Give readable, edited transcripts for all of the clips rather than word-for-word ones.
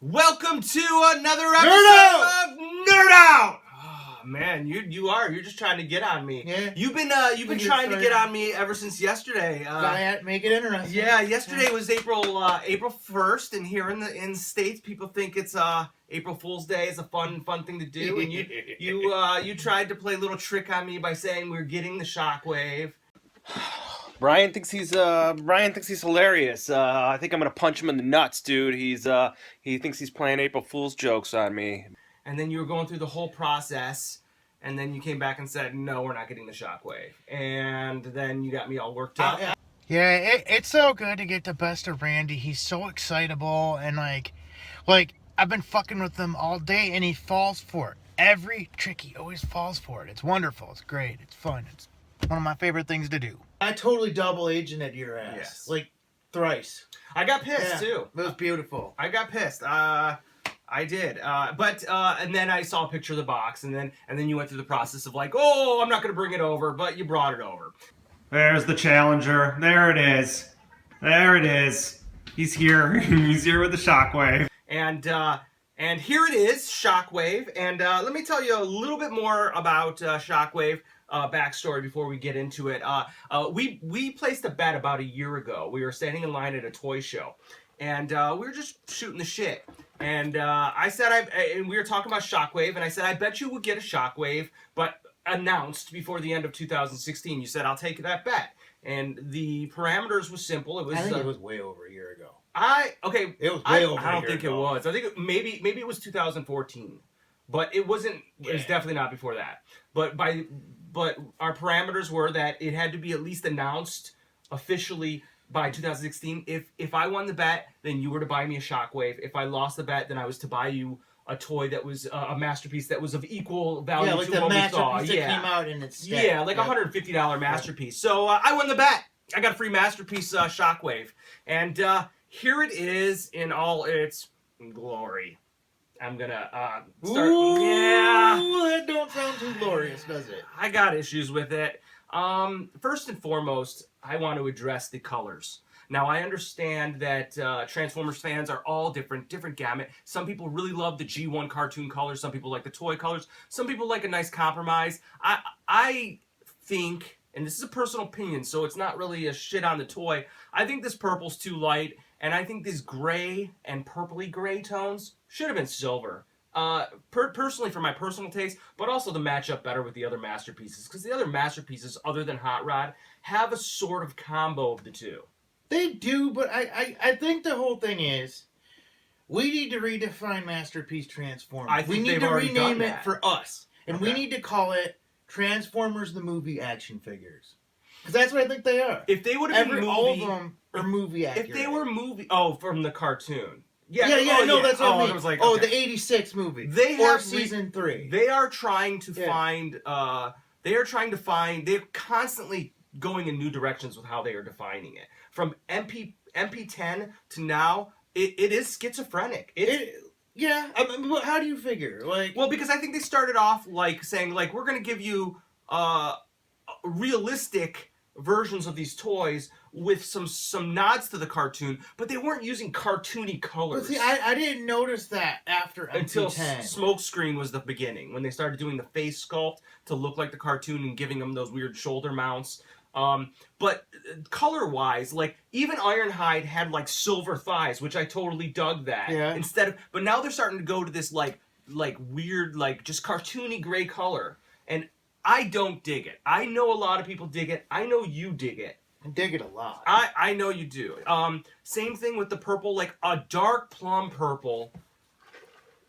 Welcome to another episode of NERDOUT! Oh, man, you're just trying to get on me. Yeah. You've been trying to get on me ever since yesterday. Gotta make it interesting. Yeah, yesterday was April 1st, and here in the States, people think it's April Fool's Day is a fun thing to do, and you tried to play a little trick on me by saying we're getting the Shockwave. Brian thinks he's hilarious. I think I'm gonna punch him in the nuts, dude. He thinks he's playing April Fool's jokes on me. And then you were going through the whole process, and then you came back and said, no, we're not getting the Shockwave. And then you got me all worked up. Yeah, it's so good to get the best of Randy. He's so excitable, and like I've been fucking with him all day, and he falls for it. Every trick, he always falls for it. It's wonderful. It's great. It's fun. It's one of my favorite things to do. I totally double agented your ass. Yes. Like, thrice. I got pissed, too. It was beautiful. I got pissed. I did. And then I saw a picture of the box, and then you went through the process of like, oh, I'm not going to bring it over, but you brought it over. There's the Challenger. There it is. There it is. He's here. He's here with the Shockwave. And here it is, Shockwave. And let me tell you a little bit more about Shockwave backstory before we get into it. We placed a bet about a year ago. We were standing in line at a toy show, and we were just shooting the shit. And I said, and we were talking about Shockwave, and I said, I bet you would get a Shockwave, but announced before the end of 2016. You said, I'll take that bet. And the parameters was simple. It was. I think it was way over a year ago. It was way over a year ago. I don't think it was. I think maybe it was 2014, but it wasn't. Yeah. It was definitely not before that. But our parameters were that it had to be at least announced officially by 2016. If I won the bet, then you were to buy me a Shockwave. If I lost the bet, then I was to buy you a toy that was a masterpiece that was of equal value to what we saw. That came out in its stead. Yeah, like a $150 masterpiece. So I won the bet. I got a free masterpiece Shockwave. And here it is in all its glory. I'm gonna start. Ooh, yeah, that don't sound too glorious, does it? I got issues with it. First and foremost, I want to address the colors. Now, I understand that Transformers fans are all different gamut. Some people really love the G1 cartoon colors. Some people like the toy colors. Some people like a nice compromise. I think, and this is a personal opinion, so it's not really a shit on the toy, I think this purple's too light, and I think these gray and purpley gray tones should have been silver. Personally, for my personal taste, but also to match up better with the other masterpieces, because the other masterpieces, other than Hot Rod, have a sort of combo of the two. They do, but I think the whole thing is we need to redefine Masterpiece Transformers. I think we need they've to already done rename it that. for us. And we need to call it Transformers the Movie Action Figures. Because that's what I think they are. If they would have been movie... all of them are movie accurate. If they were movie... Oh, from the cartoon. Yeah, that's what I mean. I was like, okay. okay. The 86 movie. Or season 3. They are trying to find... They're constantly going in new directions with how they are defining it. From MP-10 to now, it is schizophrenic. Yeah, how do you figure? Well, because I think they started off like saying, like, we're going to give you realistic versions of these toys with some nods to the cartoon, but they weren't using cartoony colors. But see, I didn't notice that after MP-10. Until Smokescreen was the beginning, when they started doing the face sculpt to look like the cartoon and giving them those weird shoulder mounts. But color-wise, like, even Ironhide had, like, silver thighs, which I totally dug that. Yeah. But now they're starting to go to this, like weird, like, just cartoony gray color. And I don't dig it. I know a lot of people dig it. I know you dig it. I dig it a lot. I know you do. Same thing with the purple. Like, a dark plum purple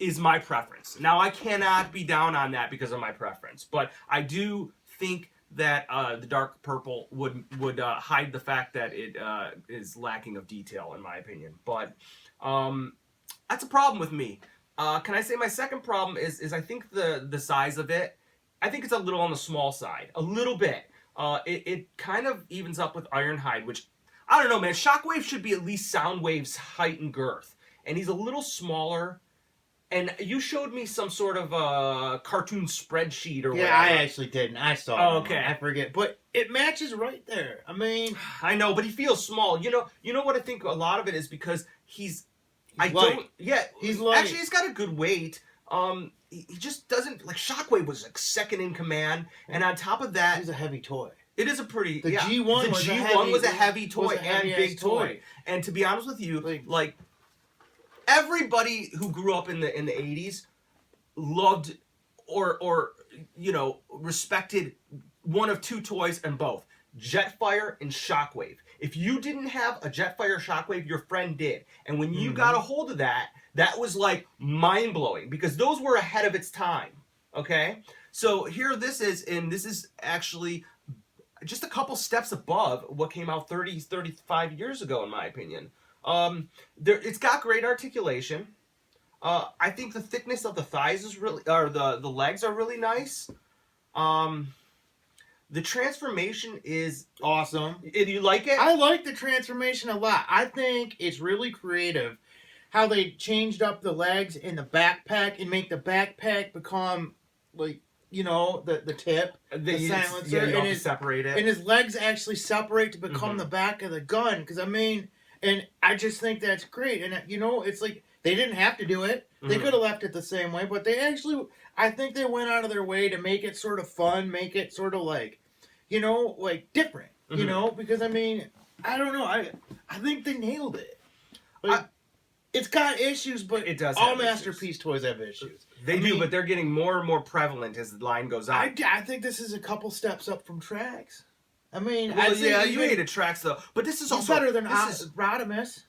is my preference. Now, I cannot be down on that because of my preference. But I do think that the dark purple would hide the fact that it is lacking of detail, in my opinion. But that's a problem with me. Can I say my second problem is I think the size of it, I think it's a little on the small side. A little bit. It kind of evens up with Ironhide, which, I don't know, man. Shockwave should be at least Soundwave's height and girth. And he's a little smaller. And you showed me some sort of cartoon spreadsheet or whatever. Yeah, I actually didn't. I saw it. Oh, okay. I forget. But it matches right there. I mean... I know, but he feels small. You know what I think a lot of it is because he's I light. don't. Yeah, He's light. actually, he's got a good weight. He just doesn't like Shockwave was like second in command, and on top of that, He's a heavy toy. it is a pretty. The yeah, G1 the was a G1 heavy- was a heavy toy was a and heavy-ass big toy. toy. And to be honest with you, Like- like everybody who grew up in the '80s loved or you know respected one of two toys and both. Jetfire and Shockwave. If you didn't have a Jetfire Shockwave, your friend did. And when you got a hold of that, that was like mind-blowing because those were ahead of its time. Okay? So here this is, and this is actually just a couple steps above what came out 30, 35 years ago, in my opinion. It's got great articulation. I think the thickness of the thighs is really, or the legs are really nice. The transformation is Awesome. You like it? I like the transformation a lot. I think it's really creative how they changed up the legs in the backpack and make the backpack become like, you know, the tip, the silencer, Yeah, you don't and have to separate it. and his legs actually separate to become the back of the gun. Because I mean, and I just think that's great. And you know, it's like they didn't have to do it. They could have left it the same way, but they actually, I think they went out of their way to make it sort of fun, make it sort of like, you know, like different. You know, because I mean, I don't know. I think they nailed it. Like, it's got issues, but It does all have Masterpiece toys have issues. They do, but they're getting more and more prevalent as the line goes on. I think this is a couple steps up from Tracks. I mean, Well, I'd say yeah, even- you hated Tracks though, but this is He's also better than this is Rodimus.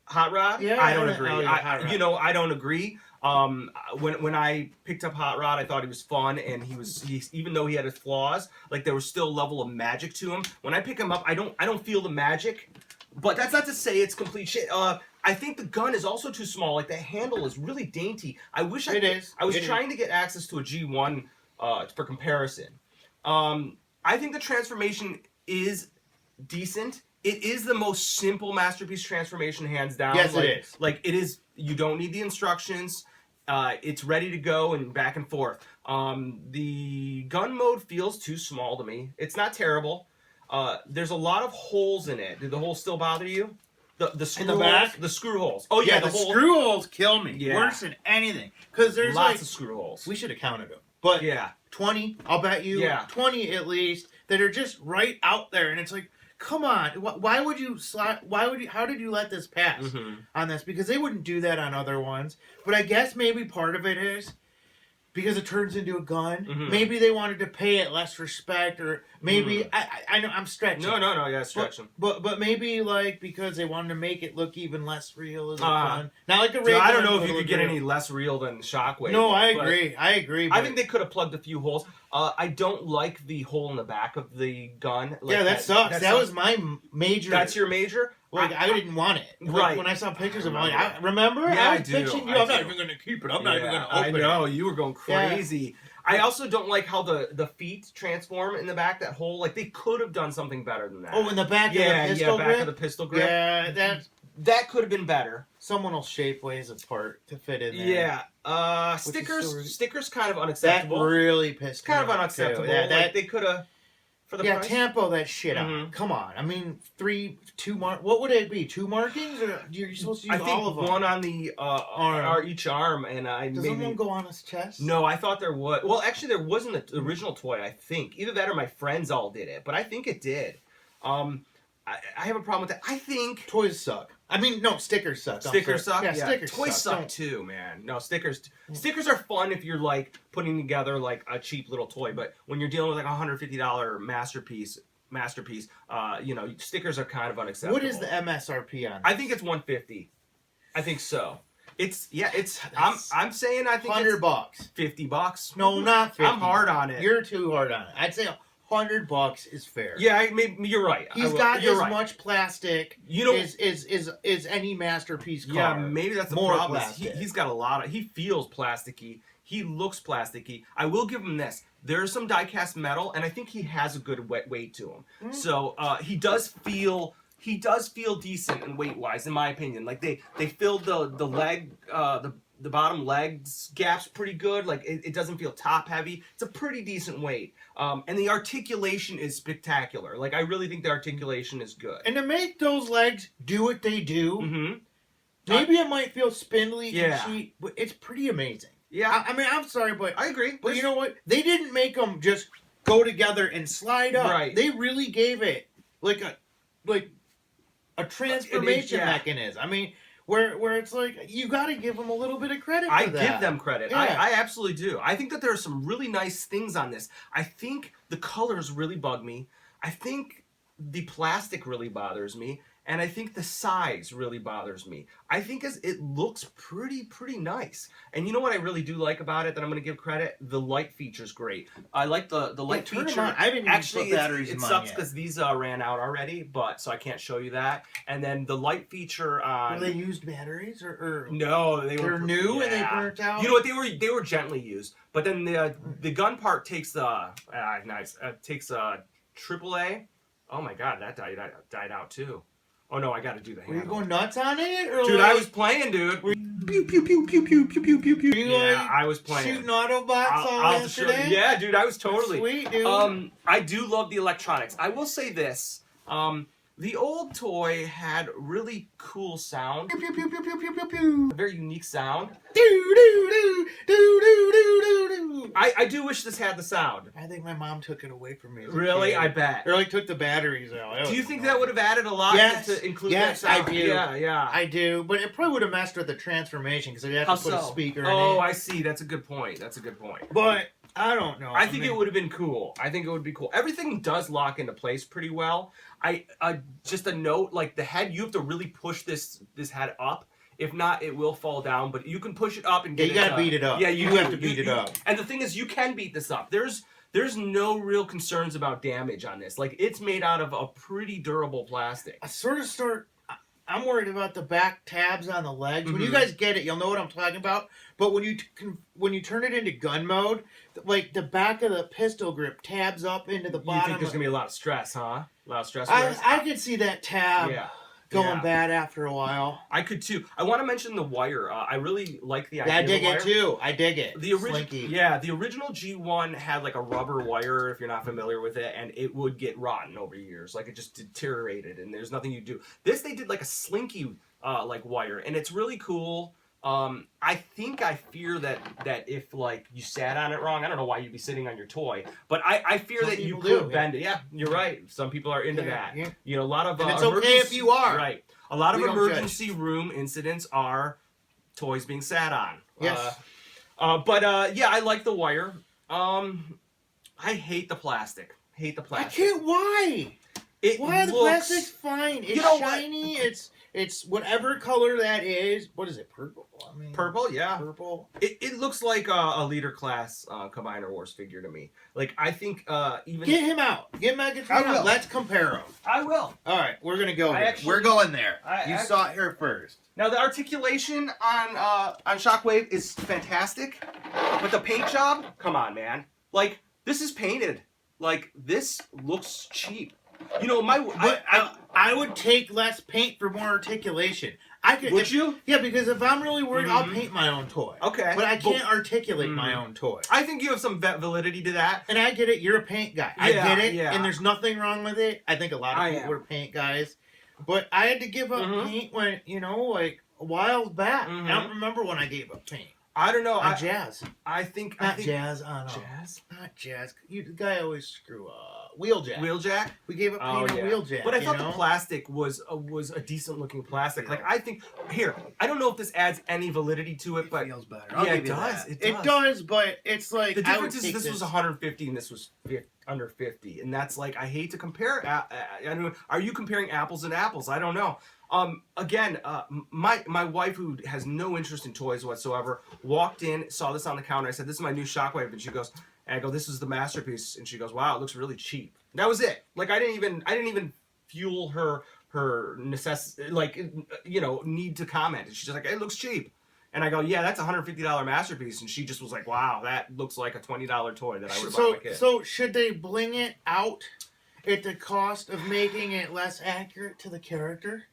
Hot Rod. Yeah, I don't yeah, agree. oh, yeah, Hot Rod. You know, I don't agree. When I picked up Hot Rod, I thought he was fun, and he even though he had his flaws, like there was still a level of magic to him. When I pick him up, I don't feel the magic, but that's not to say it's complete shit. I think the gun is also too small. Like the handle is really dainty. I wish I It could, is. I was It trying to get access to a G1 for comparison. I think the transformation is decent. It is the most simple Masterpiece transformation, hands down. Yes, like, it is. Like it is. You don't need the instructions. It's ready to go and back and forth. The gun mode feels too small to me. It's not terrible. There's a lot of holes in it. Do the holes still bother you? The screw In the holes? back? The screw holes. Oh Yeah, yeah, the hole. screw holes kill me. Yeah. Worse than anything. Because there's Lots like, of screw holes. we should have counted them. But Yeah. 20, I'll bet you, Yeah. 20 at least, that are just right out there. And it's like, come on, why would you how did you let this pass on this? Because they wouldn't do that on other ones. But I guess maybe part of it is because it turns into a gun. Maybe they wanted to pay it less respect, or maybe I know I'm stretching. No, yeah, stretch them. But maybe like because they wanted to make it look even less real as a gun. Not like a regular. I don't know if you little could get girl. any less real than Shockwave. No, I but agree. I agree. I but- think they could have plugged a few holes. I don't like the hole in the back of the gun. Like yeah, that sucks. That sucks. was my major. That's your major. Like I didn't want it. Like, Right. when I saw pictures of it, remember. I remember. Yeah, I I was do. bitching you. I I'm not do. even going to keep it. I'm not even going to I open know it. you were going Yeah. crazy. I also don't like how the feet transform in the back. That hole, like they could have done something better than that. Oh, in the back yeah, of the pistol back grip. of the pistol grip. Yeah, That could have been better. someone will shape ways apart to fit in there. Yeah. Which is Stickers. so- Stickers kind of that unacceptable. really pissed It's kind me of off, unacceptable. too. Yeah, Like that, they could have for the yeah, price. tempo that shit out. Mhm. Come on. I mean, what would it be? 2 markings, or you're supposed to use I think all of them? one on the each arm, and I Does maybe one go on his chest? no. I thought there was. Well, actually, there wasn't the original toy. I think either that or my friends all did it, but I think it did. I have a problem with that. I think Toys suck. I mean, no, stickers suck. I'm stickers sorry. suck. Yeah, stickers Toys suck Don't- too, man. No, stickers are fun if you're like putting together like a cheap little toy, but when you're dealing with like a $150 masterpiece, you know, stickers are kind of unacceptable. What is the MSRP on? I think it's 150. I think so. It's That's- I'm saying I think it's $100. $50. No, not 50. I'm hard on it. You're too hard on it. I'd say $100 is fair. Yeah, maybe you're right. He's got you're as right. much plastic You know, is any masterpiece car. yeah, maybe that's the More problem. is plastic. He's got a lot of. He feels plasticky. He looks plasticky. I will give him this. There's some die-cast metal, and I think he has a good weight to him. So he does feel decent and weight-wise, in my opinion. Like they filled the leg the bottom legs gaps pretty good. Like it doesn't feel top heavy. It's a pretty decent weight. And the articulation is spectacular. Like I really think the articulation is good. And to make those legs do what they do, Mm-hmm. Maybe it might feel spindly Yeah. and cheap, but it's pretty amazing. Yeah, I mean, I'm sorry, but I agree. But you know what? They didn't make them just go together and slide up. Right. They really gave it like a transformation yeah. mechanism. I mean, where it's like you got to give them a little bit of credit for I that. give them credit. Yeah. I absolutely do. I think that there are some really nice things on this. I think the colors really bug me. I think the plastic really bothers me. And I think the size really bothers me. I think it looks pretty nice. And you know what I really do like about it that I'm going to give credit? The light feature's great. I like the light turn 'em feature. on. I didn't even Actually, put batteries it in mine sucks yet. because these ran out already, so I can't show you that. And then the light feature on... Were they used batteries or No, they're new and they burnt out? You know what? They were gently used, but then the gun part takes takes AAA. Oh my God, that died out too. Oh no, I got to do the Were you handle. going nuts on it? Or Dude, like, I was playing, dude. Pew pew pew pew pew pew pew pew pew. were you Yeah, like I was playing. shooting Autobots all I'll show you. yesterday? Yeah, dude, I was totally. Sweet, dude. I do love the electronics. I will say this. The old toy had really cool sound, Pew, pew, pew, pew, pew, pew, pew, pew. a very unique sound. Do, do, do, do, do, do, do, do. I do wish this had the sound. I think my mom took it away from me. as a Really? kid. I bet. Or like took the batteries out. Do you think that would have added a lot Yes. to include Yes, that sound? I do. Yeah. I do, but it probably would have messed with the transformation because they'd have How to put so? a speaker in Oh, it. I see. That's a good point. But I don't know. I think it would have been cool. I think it would be cool. Everything does lock into place pretty well. I just a note, like the head, you have to really push this head up. If not, it will fall down. But you can push it up and Yeah, get you it. gotta beat it up. Yeah, You do. have to beat it up. And the thing is, you can beat this up. There's no real concerns about damage on this. Like it's made out of a pretty durable plastic. I'm worried about the back tabs on the legs. When you Mhm. guys get it, you'll know what I'm talking about. But when you turn it into gun mode, like the back of the pistol grip tabs up into the You bottom. think there's gonna be a lot of stress, huh? A lot of stress. I could see that tab going Yeah. bad after a while. I could too. I want to mention the wire. I really like the idea. Yeah, I dig of the wire. it too. I dig it. The original, Slinky. yeah, the original G1 had like a rubber wire, if you're not familiar with it, and it would get rotten over years. Like it just deteriorated, and there's nothing you do. This they did like a slinky like wire, and it's really cool. I fear that if like you sat on it wrong, I don't know why you'd be sitting on your toy, but I fear Some that you people could do, bend it. Yeah, you're right. Some people are into Yeah, that. yeah. You know, a lot of And it's okay if emergency- you are. Right. A lot of We don't emergency room incidents are toys being sat on. Yes. But yeah, I like the wire. I hate the plastic. I can't. Why? It Why the looks- plastic's fine? It's You know what? shiny. It's whatever color that is. What is it? Purple. I mean, Purple, yeah. Purple. It looks like a leader class Combiner Wars figure to me. Like I think even Get him out. Get Megatron I will. out. Let's compare them. I will. All right, we're gonna go. I here. actually- We're going there. You I- saw it here first. Now the articulation on Shockwave is fantastic, but the paint job, come on, man. Like this is painted. Like this looks cheap. You know But I would take less paint for more articulation. I could. Would you? Yeah, because if I'm really worried, I'll Mhm. paint my own toy. Okay. But I can't articulate my Mhm. own toy. I think you have some validity to that. And I get it. You're a paint guy. I Yeah, get it. yeah. And there's nothing wrong with it. I think a lot I of people am. are paint guys. But I had to give up Mhm. paint when, like a while back. Mhm. I don't remember when I gave up paint. I don't know. On Jazz. I think Not Jazz. On Jazz. Not Jazz. The guy always screw up. Wheeljack. Wheeljack. We gave up paint on Wheeljack. But I thought you know? the plastic was a decent looking plastic. Like I think here, I don't know if this adds any validity to it, but feels better. yeah, it does. It does, but it's like The I would difference is take this was 150 and this was under 50, and that's like I hate to compare. I mean, are you comparing apples and apples? I don't know. Again, my wife, who has no interest in toys whatsoever, walked in, saw this on the counter. I said, "This is my new Shockwave," and she goes, and I go, "This is the masterpiece," and she goes, "Wow, it looks really cheap." That was it. Like I didn't even fuel her need to comment. And she's just like, "It looks cheap." And I go, "Yeah, that's a $150 masterpiece." And she just was like, "Wow, that looks like a $20 toy that I would have bought my kid." So should they bling it out at the cost of making it less accurate to the character?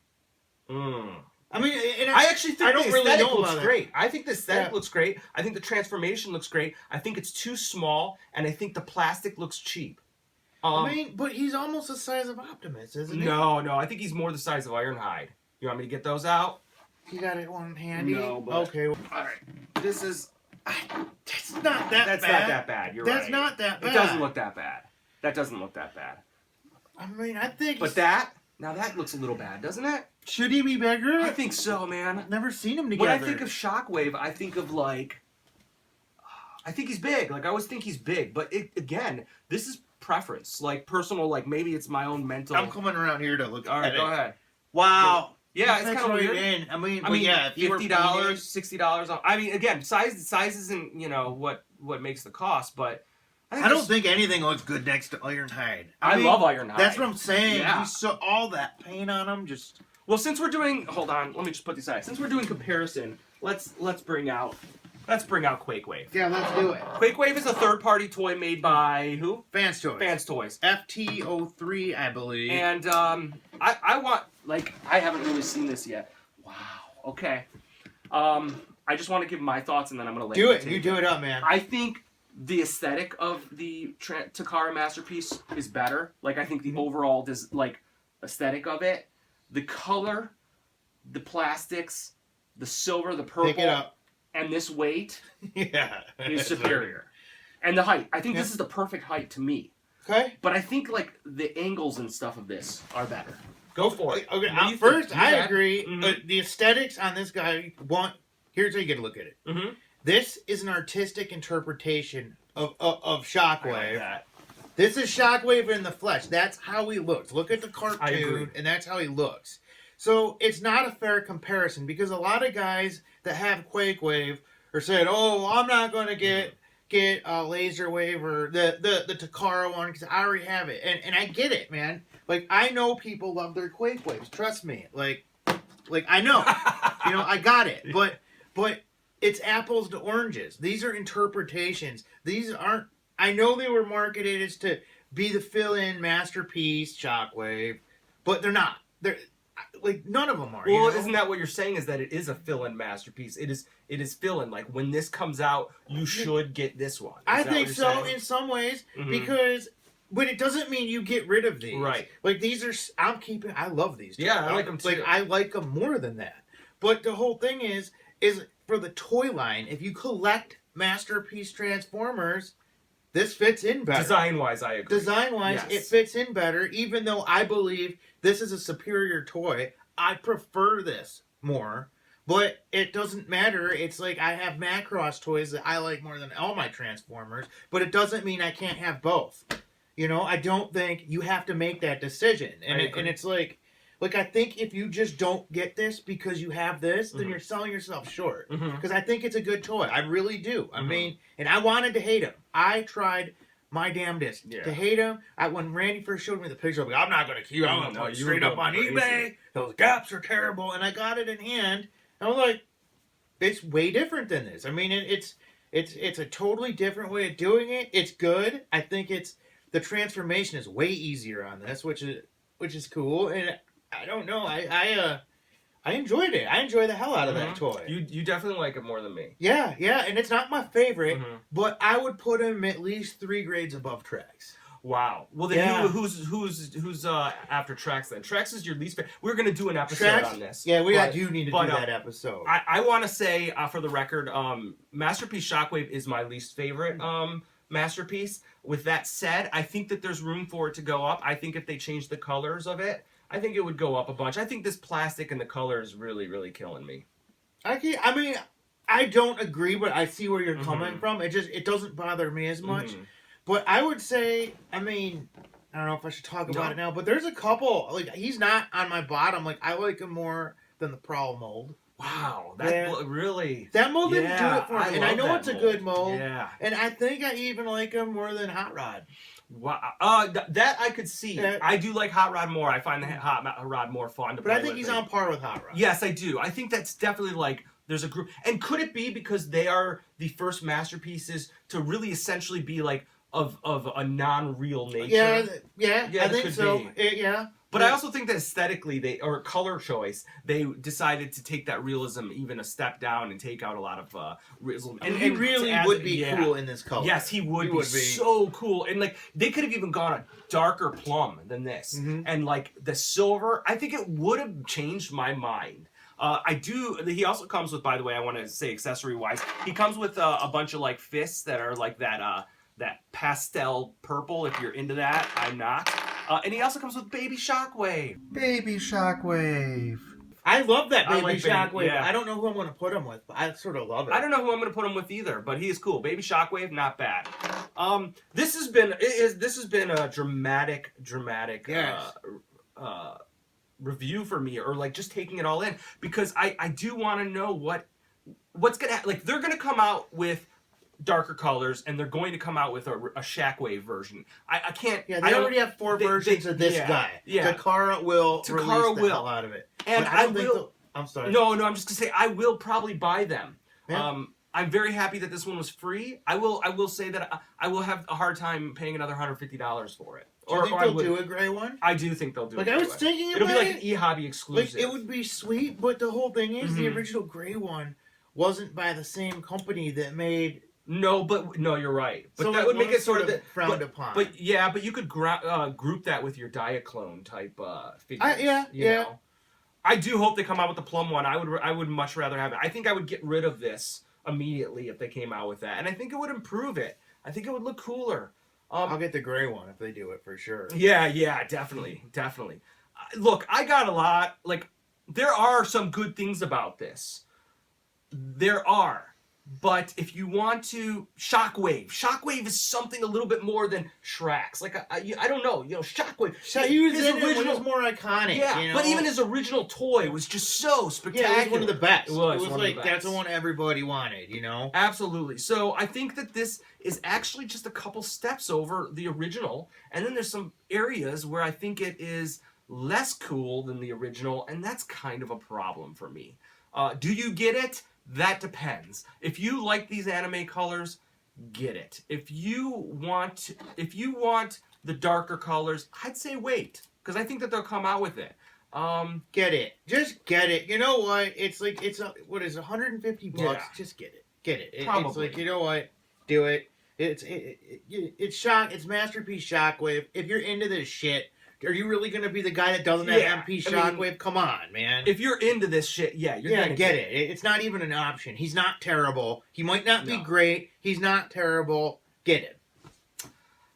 I mean, I actually think I don't the really aesthetic know looks about it. great. I think the aesthetic Yeah. looks great. I think the transformation looks great. I think it's too small, and I think the plastic looks cheap. I mean, but he's almost the size of Optimus, isn't he? No, I think he's more the size of Ironhide. You want me to get those out? You got it one handy? No, but- Okay. All right. This is. That's not that That's bad. not that bad. You're That's right. not that bad. It doesn't look that bad. That doesn't look that bad. I mean, I think. But that looks a little bad, doesn't it? Should he be bigger? I think so, man. Never seen him together. When I think of Shockwave, I think of like. I think he's big. Like I always think he's big, but again, this is preference, like personal. Like maybe it's my own mental. I'm coming around here to look All right, at it. go ahead. Wow. Yeah, it's That's kind of right weird. in. I mean, yeah, if you were $50, $60. I mean, again, size isn't what makes the cost, but I don't think anything looks good next to Ironhide. I mean, love Ironhide. That's what I'm saying. Yeah. You saw all that paint on him. Just Well, since we're doing, hold on, let me just put these aside. Since we're doing comparison, let's bring out Quakewave. yeah, let's do it. Quakewave is a third-party toy made by who? Fans Toys. Fans Toys. FT03, I believe. And I want, like, I haven't really seen this yet. Wow. Okay. I just want to give my thoughts, and then I'm gonna let do it. take You do it up, man. I think the aesthetic of the Takara masterpiece is better. Like, I think the overall aesthetic of it, the color, the plastics, the silver, the purple, Pick it up. and this weight Yeah. is superior. And the height. I think this is the perfect height to me. Okay. But I think, like, the angles and stuff of this are better. Go for it. Okay. What do you First, think? I Yeah. agree. Mhm. The aesthetics on this guy. Here's how you get to look at it. Mm-hmm. This is an artistic interpretation of Shockwave. I like that. This is Shockwave in the flesh. That's how he looks. Look at the I agree. cartoon, and that's how he looks. So it's not a fair comparison because a lot of guys that have Quakewave are saying, "Oh, I'm not going to get Laserwave or the Takara one because I already have it." And I get it, man. Like I know people love their Quakewaves. Trust me. Like I know. I got it. But it's apples to oranges. These are interpretations. These aren't. I know they were marketed as to be the fill-in masterpiece Shockwave, but they're not. They're like none of them are. Well, isn't that what you're saying? Is that it is a fill-in masterpiece? It is fill-in. Like when this comes out, you should get this one. Is I that think what you're so saying? in some ways Mhm. because, but it doesn't mean you get rid of these. Right. Like these are. I love these. Yeah, I like them too. Like I like them more than that. But the whole thing is for the toy line. If you collect masterpiece Transformers, this fits in better. Design-wise, I agree. Design-wise, Yes. it fits in better, even though I believe this is a superior toy. I prefer this more, but it doesn't matter. It's like I have Macross toys that I like more than all my Transformers, but it doesn't mean I can't have both. I don't think you have to make that decision. And it's like I think if you just don't get this because you have this, then you're selling yourself short. Mhm. Because I think it's a good toy. I really do. I Mhm. mean, and I wanted to hate him. I tried my damnedest Yeah. to hate him. When Randy first showed me the picture, I was like, I'm not going to keep it. I'm going to No, put it you straight were up on going eBay. crazy. Those gaps are terrible. And I got it in hand. And I was like, it's way different than this. I mean, it's a totally different way of doing it. It's good. I think the transformation is way easier on this, which is cool. And I don't know. I enjoyed it. I enjoy the hell out of that toy. You definitely like it more than me. Yeah, and it's not my favorite, Mhm. but I would put him at least 3 grades above Trex. Wow. Well, then Yeah. who's after Trax then? Trax is your least favorite. We're gonna do an episode Trex? on this. Yeah, but- do need to but, do that episode. I want to say for the record, Masterpiece Shockwave is my least favorite masterpiece. With that said, I think that there's room for it to go up. I think if they change the colors of it, I think it would go up a bunch. I think this plastic and the color is really, really killing me. I mean, I don't agree, but I see where you're coming Mhm. from. It doesn't bother me as much. Mhm. But I would say, I mean, I don't know if I should talk about No. it now, but there's a couple. Like, he's not on my bottom. Like, I like him more than the Prowl mold. Wow, that Yeah. really. That mold didn't do Yeah, it for me. And I love know that it's a good mold. Yeah. And I think I even like him more than Hot Rod. Wow. That I could see. Yeah. I do like Hot Rod more. I find the Hot Rod more fun to But play I think with. he's on par with Hot Rod. Yes, I do. I think that's definitely like there's a group. And could it be because they are the first masterpieces to really essentially be like of a non-real nature? Yeah, Yeah, I it think could so. be. Yeah. But I also think that aesthetically, or color choice, they decided to take that realism even a step down and take out a lot of realism. And he really to add would the- be yeah. cool in this color. Yes, he would be so cool. And like they could have even gone a darker plum than this. Mhm. And like the silver, I think it would have changed my mind. He also comes with, by the way, I want to say accessory wise, he comes with a bunch of like fists that are like that pastel purple. If you're into that, I'm not. And he also comes with Baby Shockwave. Baby Shockwave. I love that I baby like Shockwave. yeah. I don't know who I'm going to put him with, but I sort of love it. I don't know who I'm going to put him with either, but he is cool. Baby Shockwave, not bad. This has been a dramatic Yes. review for me, or like just taking it all in, because I do want to know what's gonna like. They're gonna come out with darker colors, and they're going to come out with a Shackwave version. I can't. Yeah, I they don't- already have 4 versions of this guy. Yeah. Takara will Takara release the will. hell out of it. And But I don't think will. they'll- I'm sorry. No, I'm just gonna say I will probably buy them. Yeah. I'm very happy that this one was free. I will say that I will have a hard time paying another $150 for it. Do you think I they'll would- do a gray one? I do think they'll do Like, it. I was that way. thinking It'll be about like an it. e-hobby Like, exclusive. it would be sweet, but the whole thing is the Mhm. original gray one wasn't by the same company that made. No, you're right. But So that it would make was it sort of frowned upon. But yeah, but you could group that with your Diaclone type figures. Yeah. you know? I do hope they come out with the plum one. I would much rather have it. I think I would get rid of this immediately if they came out with that, and I think it would improve it. I think it would look cooler. I'll get the gray one if they do it for sure. Yeah, definitely. Look, I got a lot. Like, there are some good things about this. There are. But if you want to... Shockwave is something a little bit more than Shrax. Like, I don't know. You know, Shockwave... So he was his in it when it was more iconic. Yeah, you know? but even his original toy was just so spectacular. yeah, it was one of the best. It was one of like the that's the best. one everybody wanted. You know. Absolutely. So I think that this is actually just a couple steps over the original, and then there's some areas where I think it is less cool than the original, and that's kind of a problem for me. Do you get it? That depends. If you like these anime colors, get it. If you want the darker colors, I'd say wait, because I think that they'll come out with it. Get it. Just get it. You know what? It's like what is it, $150? Yeah. Just get it. Get it. It's Probably. like, you know what? Do it. It's Masterpiece Shockwave. If you're into this shit, are you really gonna be the guy that doesn't have Yeah, MP I mean, Shockwave? Come on, man. If you're into this shit, yeah, you're yeah, gonna get it. It's not even an option. He's not terrible. He might not be No. great. He's not terrible. Get it.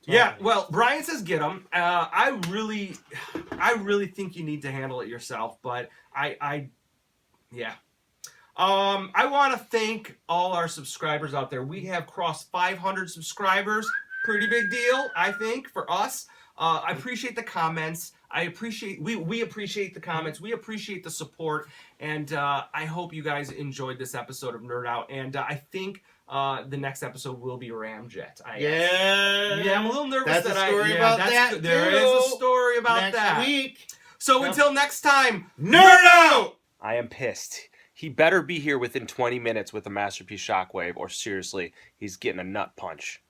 Yeah, well, Brian says get them. I really think you need to handle it yourself, but yeah. I want to thank all our subscribers out there. We have crossed 500 subscribers. Pretty big deal, I think, for us. I appreciate the comments. We appreciate the comments. We appreciate the support, and I hope you guys enjoyed this episode of Nerd Out. And I think the next episode will be Ramjet. Yeah, I'm a little nervous. That's a story about that, There too. is a story about Next that. week. So until next time, Nerd out! I am pissed. He better be here within 20 minutes with a Masterpiece Shockwave, or seriously, he's getting a nut punch.